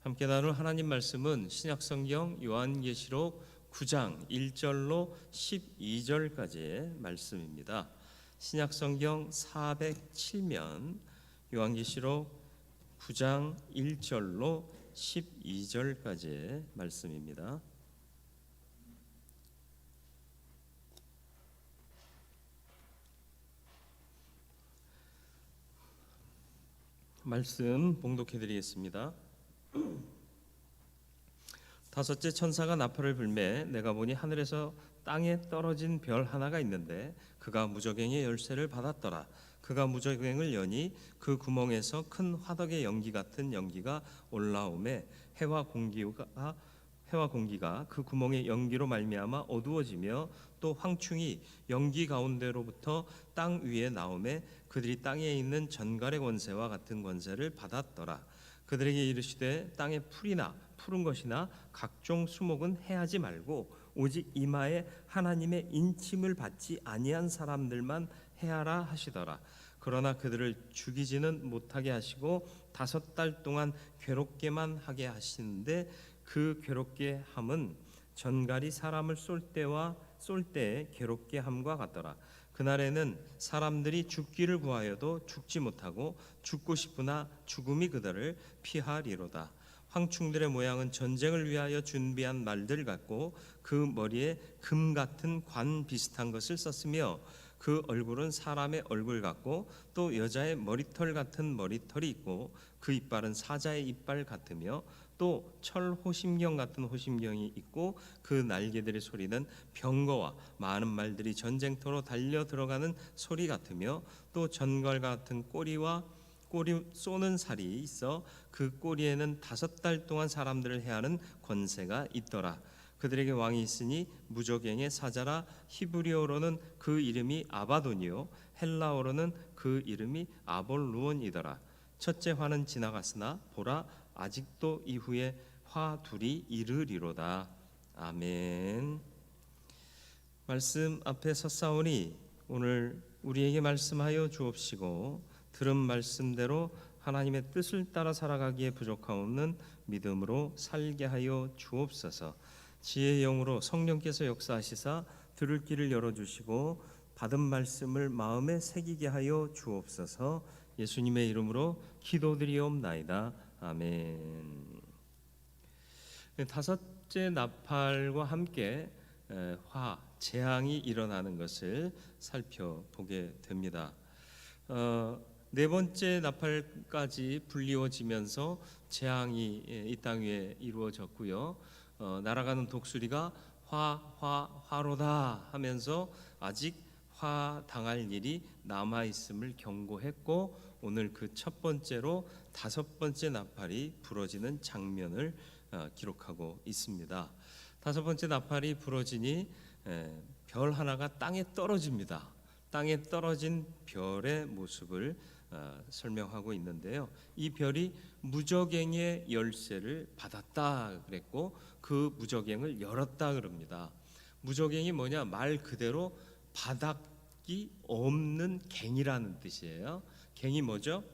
함께 나눌 하나님 말씀은 신약성경 요한계시록 9장 1절로 12절까지의 말씀입니다. 신약성경 407면 요한계시록 9장 1절로 12절까지의 말씀입니다. 말씀 봉독해 드리겠습니다. 다섯째 천사가 나팔을 불매 내가 보니 하늘에서 땅에 떨어진 별 하나가 있는데 그가 무저갱의 열쇠를 받았더라. 그가 무저갱을 여니 그 구멍에서 큰 화덕의 연기 같은 연기가 올라오매 해와 공기가 그 구멍의 연기로 말미암아 어두워지며 또 황충이 연기 가운데로부터 땅 위에 나오매 그들이 땅에 있는 전갈의 권세와 같은 권세를 받았더라. 그들에게 이르시되 땅에 풀이나 푸른 것이나 각종 수목은 해하지 말고 오직 이마에 하나님의 인침을 받지 아니한 사람들만 해하라 하시더라. 그러나 그들을 죽이지는 못하게 하시고 5달 동안 괴롭게만 하게 하시는데 그 괴롭게 함은 전갈이 사람을 쏠 때에 괴롭게 함과 같더라. 그날에는 사람들이 죽기를 구하여도 죽지 못하고 죽고 싶으나 죽음이 그들을 피하리로다. 황충들의 모양은 전쟁을 위하여 준비한 말들 같고 그 머리에 금 같은 관 비슷한 것을 썼으며 그 얼굴은 사람의 얼굴 같고 또 여자의 머리털 같은 머리털이 있고 그 이빨은 사자의 이빨 같으며 또 철 호심경 같은 호심경이 있고 그 날개들의 소리는 병거와 많은 말들이 전쟁터로 달려 들어가는 소리 같으며 또 전갈 같은 꼬리 쏘는 살이 있어 그 꼬리에는 5달 동안 사람들을 해하는 권세가 있더라. 그들에게 왕이 있으니 무저갱의 사자라. 히브리어로는 그 이름이 아바돈이요 헬라어로는 그 이름이 아볼루온이더라. 첫째 화는 지나갔으나 보라 아직도 이후에 화 둘이 이르리로다. 아멘. 말씀 앞에 섰사오니 오늘 우리에게 말씀하여 주옵시고 들은 말씀대로 하나님의 뜻을 따라 살아가기에 부족하옵는 믿음으로 살게 하여 주옵소서. 지혜의 영으로 성령께서 역사하시사 들을 길을 열어주시고 받은 말씀을 마음에 새기게 하여 주옵소서. 예수님의 이름으로 기도드리옵나이다. 아멘. 5째 나팔과 함께 재앙이 일어나는 것을 살펴보게 됩니다. 4번째 나팔까지 불리워지면서 재앙이 이 땅 위에 이루어졌고요. 날아가는 독수리가 화로다 하면서 아직 화 당할 일이 남아 있음을 경고했고 오늘 그 첫 번째로 5번째 나팔이 부러지는 장면을 기록하고 있습니다. 5번째 나팔이 부러지니 별 하나가 땅에 떨어집니다. 땅에 떨어진 별의 모습을 설명하고 있는데요. 이 별이 무저갱의 열쇠를 받았다 그랬고 그 무저갱을 열었다 그럽니다. 무저갱이 뭐냐? 말 그대로 바닥이 없는 갱이라는 뜻이에요. 갱이 뭐죠?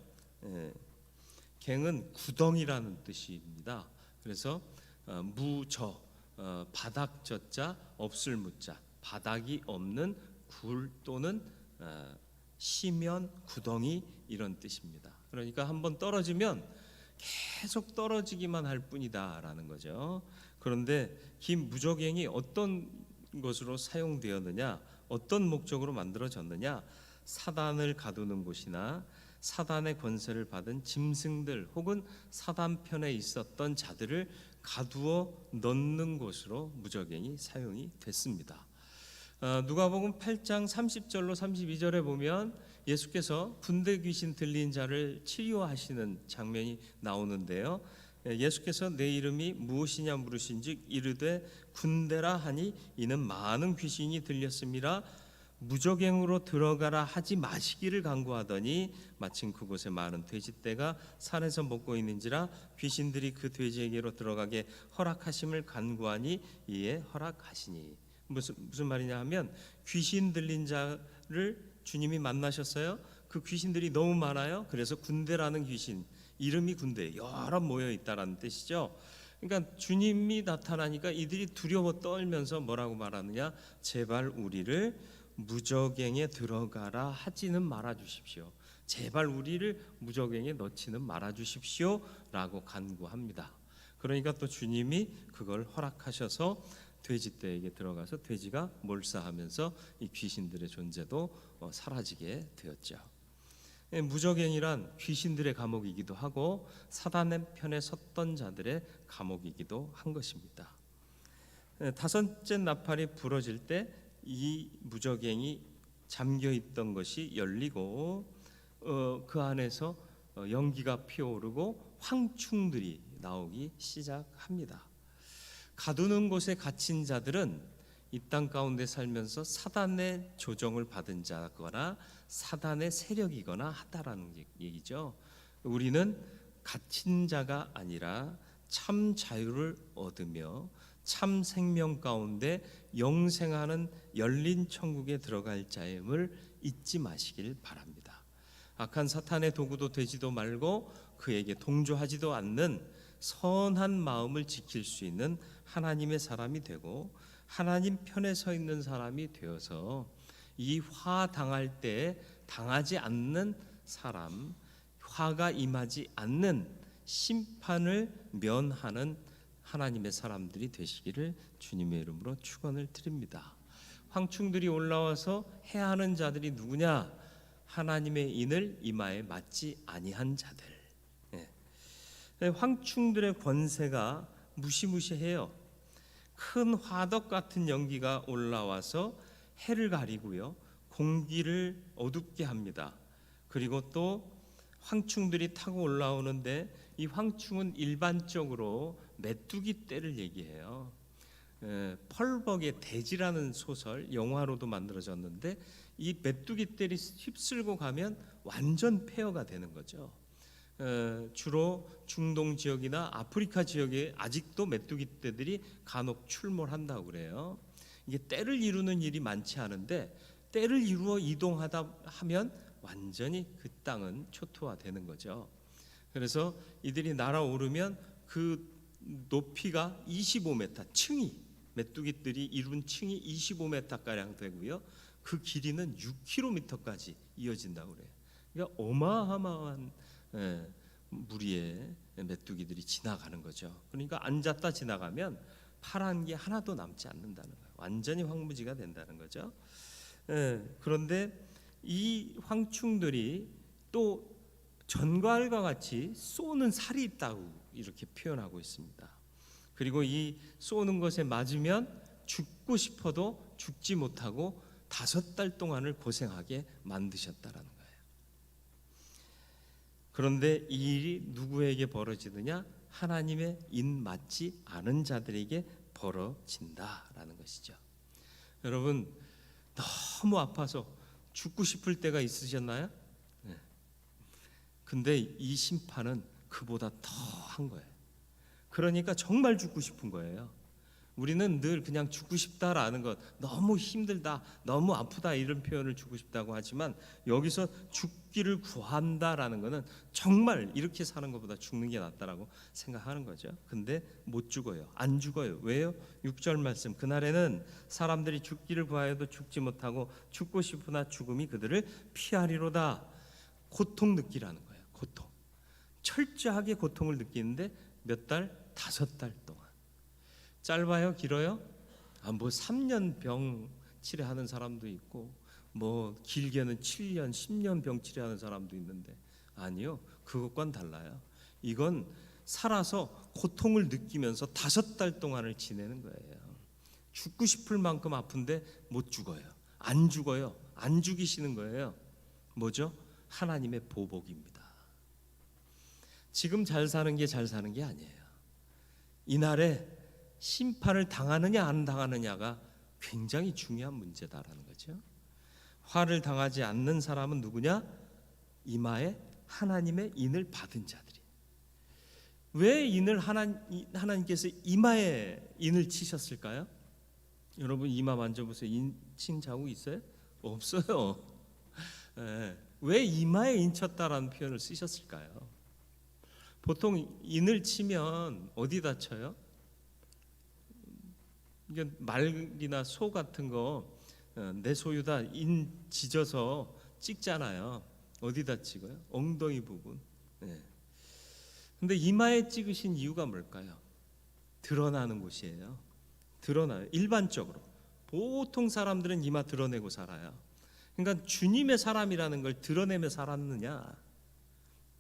갱은 구덩이라는 뜻입니다. 그래서 무저 바닥 저자 없을 무자 바닥이 없는 굴 또는 시면 구덩이 이런 뜻입니다. 그러니까 한번 떨어지면 계속 떨어지기만 할 뿐이다라는 거죠. 그런데 긴 무저갱이 어떤 것으로 사용되었느냐, 어떤 목적으로 만들어졌느냐, 사단을 가두는 곳이나 사단의 권세를 받은 짐승들 혹은 사단 편에 있었던 자들을 가두어 넣는 곳으로 무저갱이 사용이 됐습니다. 누가복음 8장 30절로 32절에 보면 예수께서 군대 귀신 들린 자를 치유하시는 장면이 나오는데요. 예수께서 내 이름이 무엇이냐 물으신즉 이르되 군대라 하니 이는 많은 귀신이 들렸음이라. 무저갱으로 들어가라 하지 마시기를 간구하더니 마침 그곳에 많은 돼지떼가 산에서 먹고 있는지라 귀신들이 그 돼지에게로 들어가게 허락하심을 간구하니 이에 허락하시니. 무슨 말이냐 하면 귀신 들린 자를 주님이 만나셨어요. 그 귀신들이 너무 많아요. 그래서 군대라는 귀신, 이름이 군대에 여러 모여 있다라는 뜻이죠. 그러니까 주님이 나타나니까 이들이 두려워 떨면서 뭐라고 말하느냐? 제발 우리를 무저갱에 들어가라 하지는 말아 주십시오. 제발 우리를 무저갱에 넣지는 말아 주십시오라고 간구합니다. 그러니까 또 주님이 그걸 허락하셔서 돼지떼에게 들어가서 돼지가 몰사하면서 이 귀신들의 존재도 사라지게 되었죠. 무저갱이란 귀신들의 감옥이기도 하고 사단의 편에 섰던 자들의 감옥이기도 한 것입니다. 다섯째 나팔이 부러질 때 이 무저갱이 잠겨 있던 것이 열리고 그 안에서 연기가 피어오르고 황충들이 나오기 시작합니다. 가두는 곳에 갇힌 자들은 이 땅 가운데 살면서 사단의 조정을 받은 자거나 사단의 세력이거나 하다라는 얘기죠. 우리는 갇힌 자가 아니라 참 자유를 얻으며 참 생명 가운데 영생하는 열린 천국에 들어갈 자임을 잊지 마시길 바랍니다. 악한 사탄의 도구도 되지도 말고 그에게 동조하지도 않는 선한 마음을 지킬 수 있는 하나님의 사람이 되고 하나님 편에 서 있는 사람이 되어서 이 화 당할 때 당하지 않는 사람, 화가 임하지 않는 심판을 면하는 하나님의 사람들이 되시기를 주님의 이름으로 축원을 드립니다. 황충들이 올라와서 해하는 자들이 누구냐? 하나님의 인을 이마에 맞지 아니한 자들. 황충들의 권세가 무시무시해요. 큰 화덕 같은 연기가 올라와서 해를 가리고요, 공기를 어둡게 합니다. 그리고 또 황충들이 타고 올라오는데 이 황충은 일반적으로 메뚜기 떼를 얘기해요. 펄벅의 대지라는 소설 영화로도 만들어졌는데 이 메뚜기 떼를 휩쓸고 가면 완전 폐허가 되는 거죠. 주로 중동 지역이나 아프리카 지역에 아직도 메뚜기 떼들이 간혹 출몰한다고 그래요. 이게 떼를 이루는 일이 많지 않은데 떼를 이루어 이동하다 하면 완전히 그 땅은 초토화되는 거죠. 그래서 이들이 날아오르면 그 높이가 25m, 층이 메뚜기들이 이룬 층이 25m 가량 되고요. 그 길이는 6km까지 이어진다고 그래요. 그러니까 어마어마한 무리의 메뚜기들이 지나가는 거죠. 그러니까 앉았다 지나가면 파란 게 하나도 남지 않는다는 거예요. 완전히 황무지가 된다는 거죠. 그런데 이 황충들이 또 전갈과 같이 쏘는 살이 있다고 이렇게 표현하고 있습니다. 그리고 이 쏘는 것에 맞으면 죽고 싶어도 죽지 못하고 5달 동안을 고생하게 만드셨다라는 거예요. 그런데 이 일이 누구에게 벌어지느냐? 하나님의 인 맞지 않은 자들에게 벌어진다라는 것이죠. 여러분, 너무 아파서 죽고 싶을 때가 있으셨나요? 네. 근데 이 심판은 그보다 더한 거예요. 그러니까 정말 죽고 싶은 거예요. 우리는 늘 그냥 죽고 싶다라는 것, 너무 힘들다, 너무 아프다 이런 표현을 주고 싶다고 하지만 여기서 죽기를 구한다라는 것은 정말 이렇게 사는 것보다 죽는 게 낫다라고 생각하는 거죠. 근데 못 죽어요. 안 죽어요. 왜요? 6절 말씀, 그날에는 사람들이 죽기를 구하여도 죽지 못하고 죽고 싶으나 죽음이 그들을 피하리로다. 고통 느끼라는 거예요. 고통. 철저하게 고통을 느끼는데 몇 달? 5달 동안. 짧아요? 길어요? 뭐 3년 병 치료하는 사람도 있고 뭐 길게는 7년, 10년 병 치료하는 사람도 있는데 아니요. 그것과는 달라요. 이건 살아서 고통을 느끼면서 5달 동안을 지내는 거예요. 죽고 싶을 만큼 아픈데 못 죽어요. 안 죽어요. 안 죽이시는 거예요. 뭐죠? 하나님의 보복입니다. 지금 잘 사는 게 잘 사는 게 아니에요. 이날에 심판을 당하느냐 안 당하느냐가 굉장히 중요한 문제다라는 거죠. 화를 당하지 않는 사람은 누구냐? 이마에 하나님의 인을 받은 자들이. 왜 인을 하나님께서 이마에 인을 치셨을까요? 여러분 이마 만져보세요. 인친 자국 있어요? 없어요. 왜 이마에 인 쳤다라는 표현을 쓰셨을까요? 보통 인을 치면 어디다 쳐요? 이게 말이나 소 같은 거 내 소유다 인 지져서 찍잖아요. 어디다 찍어요? 엉덩이 부분. 네. 근데 이마에 찍으신 이유가 뭘까요? 드러나는 곳이에요. 드러나요. 일반적으로 보통 사람들은 이마 드러내고 살아요. 그러니까 주님의 사람이라는 걸 드러내며 살았느냐?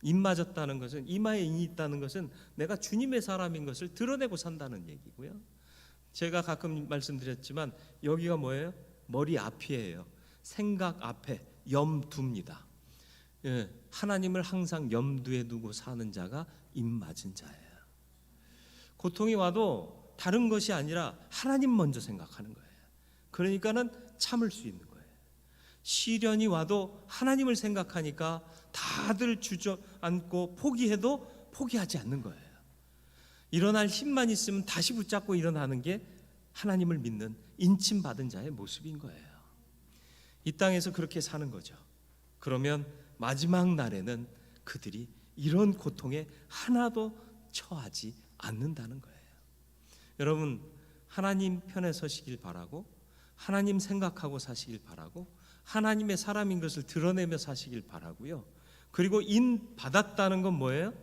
인 맞았다는 것은, 이마에 인이 있다는 것은 내가 주님의 사람인 것을 드러내고 산다는 얘기고요. 제가 가끔 말씀드렸지만 여기가 뭐예요? 머리 앞이에요. 생각 앞에 염두입니다. 예, 하나님을 항상 염두에 두고 사는 자가 인 맞은 자예요. 고통이 와도 다른 것이 아니라 하나님 먼저 생각하는 거예요. 그러니까는 참을 수 있는 거예요. 시련이 와도 하나님을 생각하니까 다들 주저앉고 포기해도 포기하지 않는 거예요. 일어날 힘만 있으면 다시 붙잡고 일어나는 게 하나님을 믿는 인침받은 자의 모습인 거예요. 이 땅에서 그렇게 사는 거죠. 그러면 마지막 날에는 그들이 이런 고통에 하나도 처하지 않는다는 거예요. 여러분, 하나님 편에 서시길 바라고, 하나님 생각하고 사시길 바라고, 하나님의 사람인 것을 드러내며 사시길 바라고요. 그리고 인 받았다는 건 뭐예요?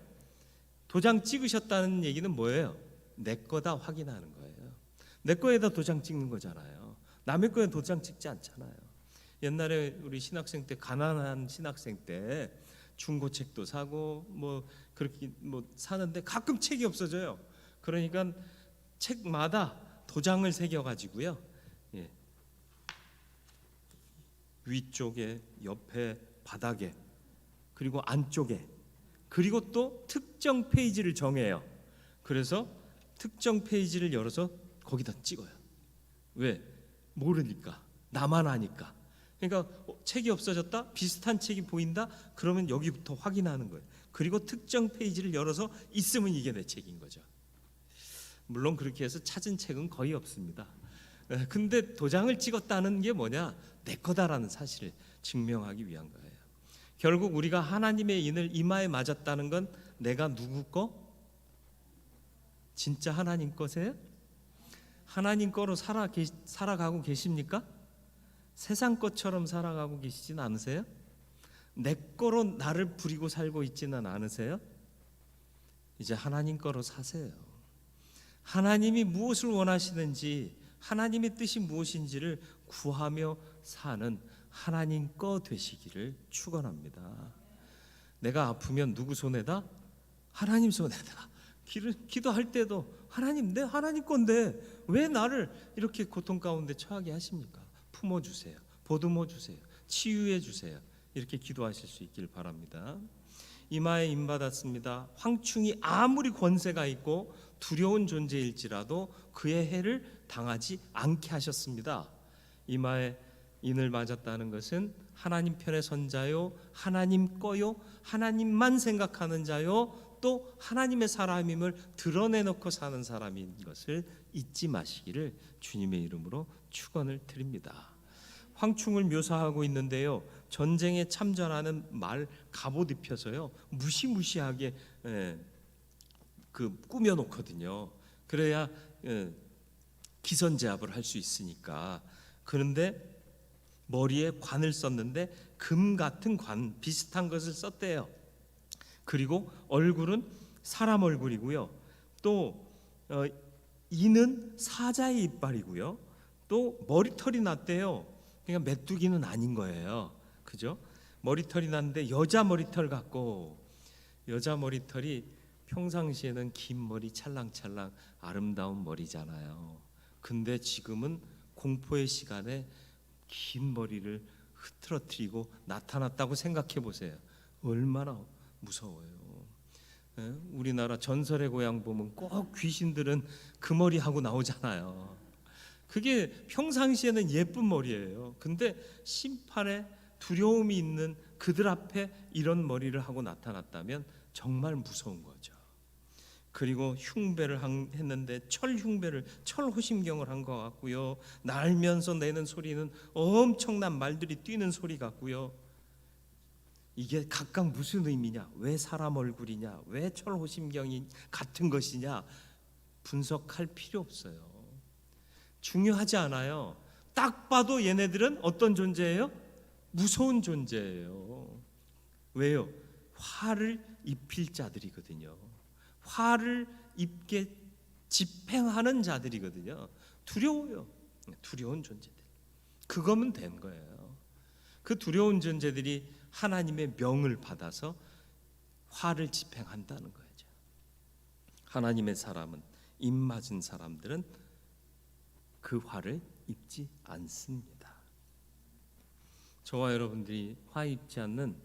도장 찍으셨다는 얘기는 뭐예요? 내 거다 확인하는 거예요. 내 거에다 도장 찍는 거잖아요. 남의 거에 도장 찍지 않잖아요. 옛날에 우리 신학생 때, 가난한 신학생 때 중고책도 사고 뭐 그렇게 뭐 사는데 가끔 책이 없어져요. 그러니까 책마다 도장을 새겨 가지고요. 예. 위쪽에, 옆에, 바닥에, 그리고 안쪽에, 그리고 또 특정 페이지를 정해요. 그래서 특정 페이지를 열어서 거기다 찍어요. 왜? 모르니까. 나만 아니까. 그러니까 책이 없어졌다? 비슷한 책이 보인다? 그러면 여기부터 확인하는 거예요. 그리고 특정 페이지를 열어서 있으면 이게 내 책인 거죠. 물론 그렇게 해서 찾은 책은 거의 없습니다. 근데 도장을 찍었다는 게 뭐냐? 내 거다라는 사실을 증명하기 위한 거예요. 결국 우리가 하나님의 인을 이마에 맞았다는 건 내가 누구 거? 진짜 하나님 거세요? 하나님 거로 살아가고 계십니까? 세상 것처럼 살아가고 계시진 않으세요? 내 거로 나를 부리고 살고 있지는 않으세요? 이제 하나님 거로 사세요. 하나님이 무엇을 원하시는지, 하나님의 뜻이 무엇인지를 구하며 사는 하나님 거 되시기를 축원합니다. 내가 아프면 누구 손에다? 하나님 손에다. 기도할 때도 하나님, 내 하나님 건데 왜 나를 이렇게 고통 가운데 처하게 하십니까? 품어주세요. 보듬어 주세요. 치유해 주세요. 이렇게 기도하실 수 있길 바랍니다. 이마에 임 받았습니다. 황충이 아무리 권세가 있고 두려운 존재일지라도 그의 해를 당하지 않게 하셨습니다. 이마에 인을 맞았다는 것은 하나님 편에 선 자요, 하나님 거요, 하나님만 생각하는 자요, 또 하나님의 사람임을 드러내놓고 사는 사람인 것을 잊지 마시기를 주님의 이름으로 축원을 드립니다. 황충을 묘사하고 있는데요, 전쟁에 참전하는 말 갑옷 입혀서요 무시무시하게 꾸며놓거든요. 그래야 기선제압을 할 수 있으니까. 그런데 머리에 관을 썼는데 금 같은 관 비슷한 것을 썼대요. 그리고 얼굴은 사람 얼굴이고요. 또 이는 사자의 이빨이고요. 또 머리털이 났대요. 그러니까 메뚜기는 아닌 거예요. 그죠? 머리털이 났는데 여자 머리털 같고, 여자 머리털이 평상시에는 긴 머리 찰랑찰랑 아름다운 머리잖아요. 근데 지금은 공포의 시간에 긴 머리를 흐트러뜨리고 나타났다고 생각해 보세요. 얼마나 무서워요. 우리나라 전설의 고향 보면 꼭 귀신들은 그 머리 하고 나오잖아요. 그게 평상시에는 예쁜 머리예요. 근데 심판에 두려움이 있는 그들 앞에 이런 머리를 하고 나타났다면 정말 무서운 거죠. 그리고 흉배를 했는데 철호심경을 한 것 같고요. 날면서 내는 소리는 엄청난 말들이 뛰는 소리 같고요. 이게 각각 무슨 의미냐? 왜 사람 얼굴이냐? 왜 철호심경이 같은 것이냐? 분석할 필요 없어요. 중요하지 않아요. 딱 봐도 얘네들은 어떤 존재예요? 무서운 존재예요. 왜요? 화를 입힐 자들이거든요. 화를 입게 집행하는 자들이거든요. 두려워요. 두려운 존재들. 그거면 된 거예요. 그 두려운 존재들이 하나님의 명을 받아서 화를 집행한다는 거죠. 하나님의 사람은, 입맞은 사람들은 그 화를 입지 않습니다. 저와 여러분들이 화 입지 않는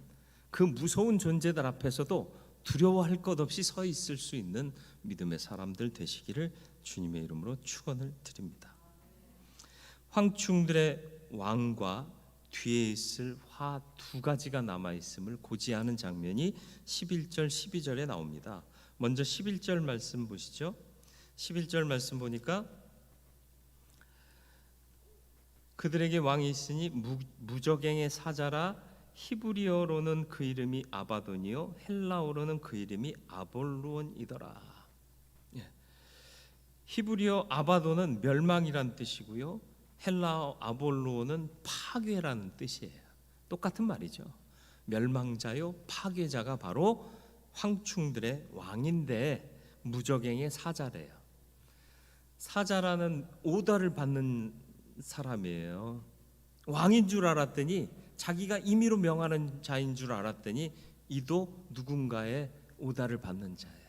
그 무서운 존재들 앞에서도 두려워할 것 없이 서 있을 수 있는 믿음의 사람들 되시기를 주님의 이름으로 축원을 드립니다. 황충들의 왕과 뒤에 있을 화 두 가지가 남아 있음을 고지하는 장면이 11절 12절에 나옵니다. 먼저 11절 말씀 보시죠. 11절 말씀 보니까 그들에게 왕이 있으니 무저갱의 사자라. 히브리어로는 그 이름이 아바돈이요 헬라어로는 그 이름이 아볼루온이더라. 히브리어 아바돈은 멸망이란 뜻이고요, 헬라어 아볼루온은 파괴라는 뜻이에요. 똑같은 말이죠. 멸망자요 파괴자가 바로 황충들의 왕인데 무저갱의 사자래요. 사자라는 오다를 받는 사람이에요. 왕인 줄 알았더니, 자기가 임의로 명하는 자인 줄 알았더니 이도 누군가의 오다를 받는 자예요.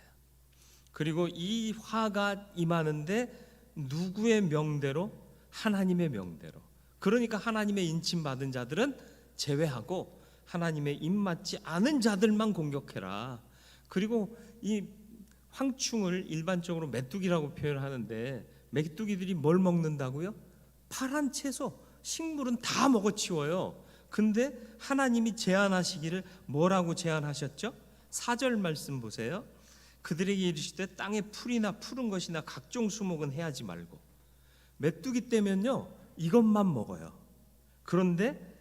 그리고 이 화가 임하는데 누구의 명대로? 하나님의 명대로. 그러니까 하나님의 인침 받은 자들은 제외하고 하나님의 입맞지 않은 자들만 공격해라. 그리고 이 황충을 일반적으로 메뚜기라고 표현하는데, 메뚜기들이 뭘 먹는다고요? 파란 채소, 식물은 다 먹어치워요. 근데 하나님이 제안하시기를 뭐라고 제안하셨죠? 4절 말씀 보세요. 그들에게 이르시되 땅에 풀이나 푸른 것이나 각종 수목은 해하지 말고. 메뚜기 떼면요 이것만 먹어요. 그런데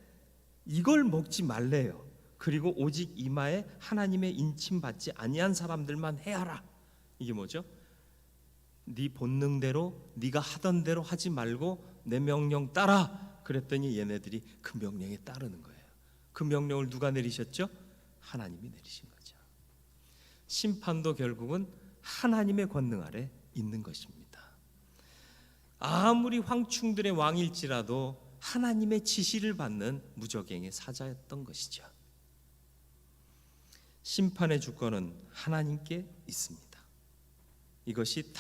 이걸 먹지 말래요. 그리고 오직 이마에 하나님의 인침 받지 아니한 사람들만 해하라. 이게 뭐죠? 네 본능대로, 네가 하던 대로 하지 말고 내 명령 따라. 그랬더니 얘네들이 그 명령에 따르는 거예요. 그 명령을 누가 내리셨죠? 하나님이 내리신 거죠. 심판도 결국은 하나님의 권능 아래 있는 것입니다. 아무리 황충들의 왕일지라도 하나님의 지시를 받는 무저갱의 사자였던 것이죠. 심판의 주권은 하나님께 있습니다. 이것이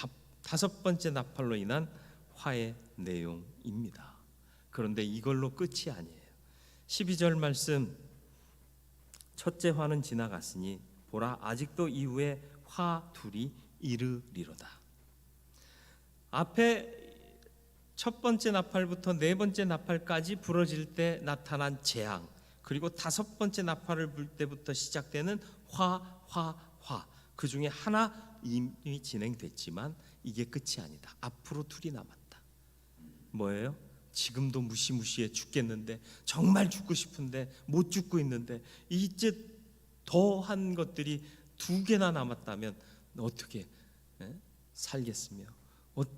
다섯 번째 나팔로 인한 화의 내용입니다. 그런데 이걸로 끝이 아니에요. 12절 말씀, 첫째 화는 지나갔으니 보라 아직도 이후에 화 둘이 이르리로다. 앞에 첫 번째 나팔부터 네 번째 나팔까지 부러질 때 나타난 재앙, 그리고 다섯 번째 나팔을 불 때부터 시작되는 화. 그 중에 하나 이미 진행됐지만 이게 끝이 아니다. 앞으로 둘이 남았다. 뭐예요? 지금도 무시무시해 죽겠는데, 정말 죽고 싶은데 못 죽고 있는데, 이제 더한 것들이 두 개나 남았다면 어떻게 살겠으며,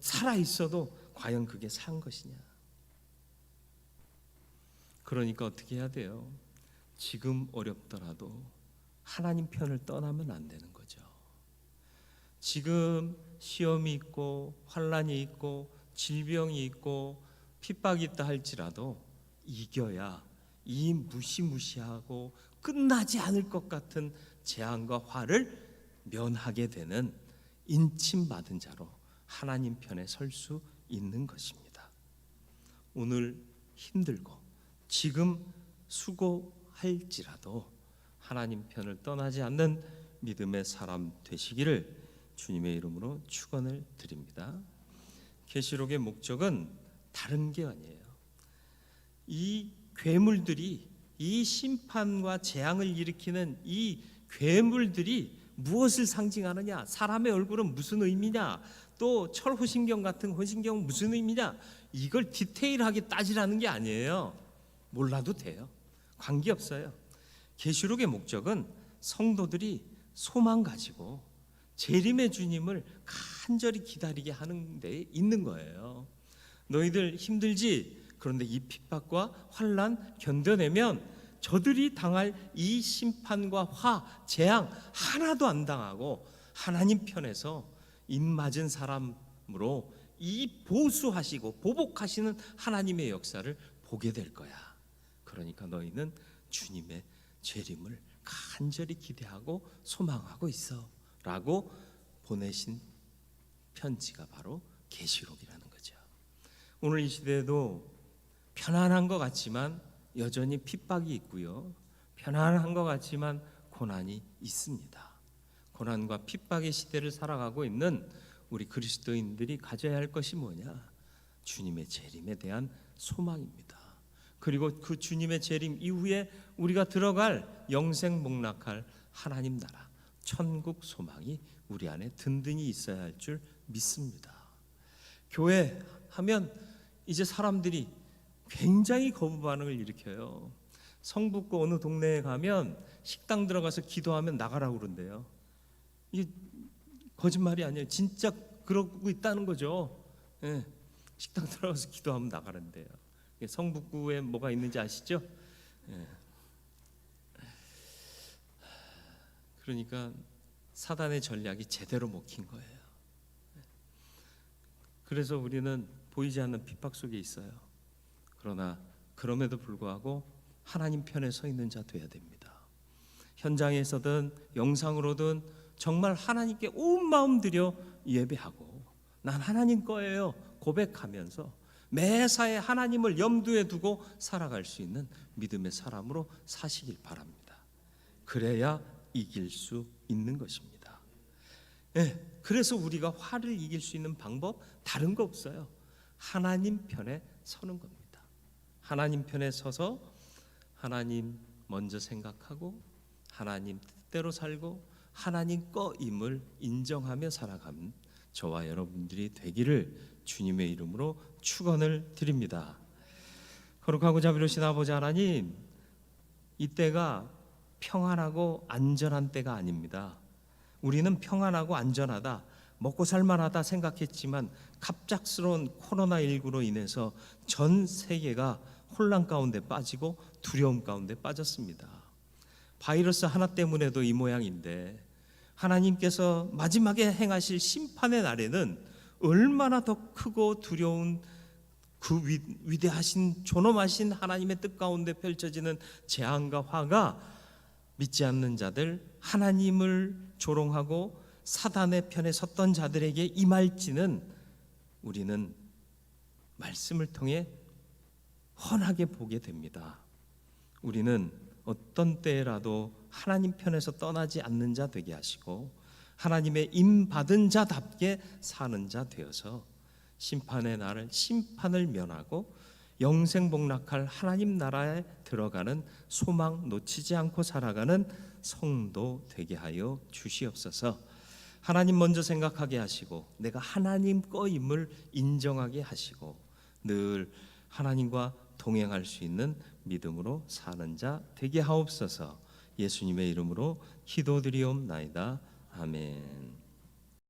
살아 있어도 과연 그게 산 것이냐. 그러니까 어떻게 해야 돼요? 지금 어렵더라도 하나님 편을 떠나면 안 되는 거죠. 지금 시험이 있고 환난이 있고 질병이 있고 핍박이 있다 할지라도 이겨야 이 무시무시하고 끝나지 않을 것 같은 재앙과 화를 면하게 되는 인침받은 자로 하나님 편에 설 수 있는 것입니다. 오늘 힘들고 지금 수고할지라도 하나님 편을 떠나지 않는 믿음의 사람 되시기를 주님의 이름으로 축원을 드립니다. 계시록의 목적은 다른 게 아니에요. 이 괴물들이, 이 심판과 재앙을 일으키는 이 괴물들이 무엇을 상징하느냐, 사람의 얼굴은 무슨 의미냐, 또 철호신경 같은 호신경은 무슨 의미냐, 이걸 디테일하게 따지라는 게 아니에요. 몰라도 돼요. 관계없어요. 계시록의 목적은 성도들이 소망 가지고 재림의 주님을 간절히 기다리게 하는 데 있는 거예요. 너희들 힘들지? 그런데 이 핍박과 환난 견뎌내면 저들이 당할 이 심판과 화, 재앙 하나도 안 당하고 하나님 편에서 입맞은 사람으로 이 보수하시고 보복하시는 하나님의 역사를 보게 될 거야. 그러니까 너희는 주님의 재림을 간절히 기대하고 소망하고 있어 라고 보내신 편지가 바로 계시록이라는 거죠. 오늘 이 시대에도 편안한 것 같지만 여전히 핍박이 있고요, 편안한 것 같지만 고난이 있습니다. 고난과 핍박의 시대를 살아가고 있는 우리 그리스도인들이 가져야 할 것이 뭐냐? 주님의 재림에 대한 소망입니다. 그리고 그 주님의 재림 이후에 우리가 들어갈 영생 복락할 하나님 나라, 천국 소망이 우리 안에 든든히 있어야 할 줄 믿습니다. 교회 하면 이제 사람들이 굉장히 거부 반응을 일으켜요. 성북구 어느 동네에 가면 식당 들어가서 기도하면 나가라고 그런대요. 이게 거짓말이 아니에요. 진짜 그러고 있다는 거죠. 예, 식당 들어가서 기도하면 나가는데요. 성북구에 뭐가 있는지 아시죠? 예. 그러니까 사단의 전략이 제대로 먹힌 거예요. 그래서 우리는 보이지 않는 핍박 속에 있어요. 그러나 그럼에도 불구하고 하나님 편에 서 있는 자 돼야 됩니다. 현장에서든 영상으로든 정말 하나님께 온 마음 들여 예배하고 난 하나님 거예요 고백하면서 매사에 하나님을 염두에 두고 살아갈 수 있는 믿음의 사람으로 사시길 바랍니다. 그래야 이길 수 있는 것입니다. 네, 그래서 우리가 화를 이길 수 있는 방법 다른 거 없어요. 하나님 편에 서는 겁니다. 하나님 편에 서서 하나님 먼저 생각하고 하나님 뜻대로 살고 하나님 거임을 인정하며 살아가는 저와 여러분들이 되기를 주님의 이름으로 축원을 드립니다. 거룩하고 자비로우신 아버지 하나님, 이때가 평안하고 안전한 때가 아닙니다. 우리는 평안하고 안전하다, 먹고 살만하다 생각했지만 갑작스러운 코로나19로 인해서 전 세계가 혼란 가운데 빠지고 두려움 가운데 빠졌습니다. 바이러스 하나 때문에도 이 모양인데 하나님께서 마지막에 행하실 심판의 날에는 얼마나 더 크고 두려운 그 위대하신 존엄하신 하나님의 뜻 가운데 펼쳐지는 재앙과 화가 믿지 않는 자들, 하나님을 조롱하고 사단의 편에 섰던 자들에게 임할지는 우리는 말씀을 통해 훤하게 보게 됩니다. 우리는 어떤 때라도 하나님 편에서 떠나지 않는 자 되게 하시고 하나님의 임 받은 자답게 사는 자 되어서 심판의 날을 심판을 면하고 영생 복락할 하나님 나라에 들어가는 소망 놓치지 않고 살아가는 성도 되게 하여 주시옵소서. 하나님 먼저 생각하게 하시고 내가 하나님 거임을 인정하게 하시고 늘 하나님과 동행할 수 있는 믿음으로 사는 자 되게 하옵소서. 예수님의 이름으로 기도드리옵나이다. 아멘.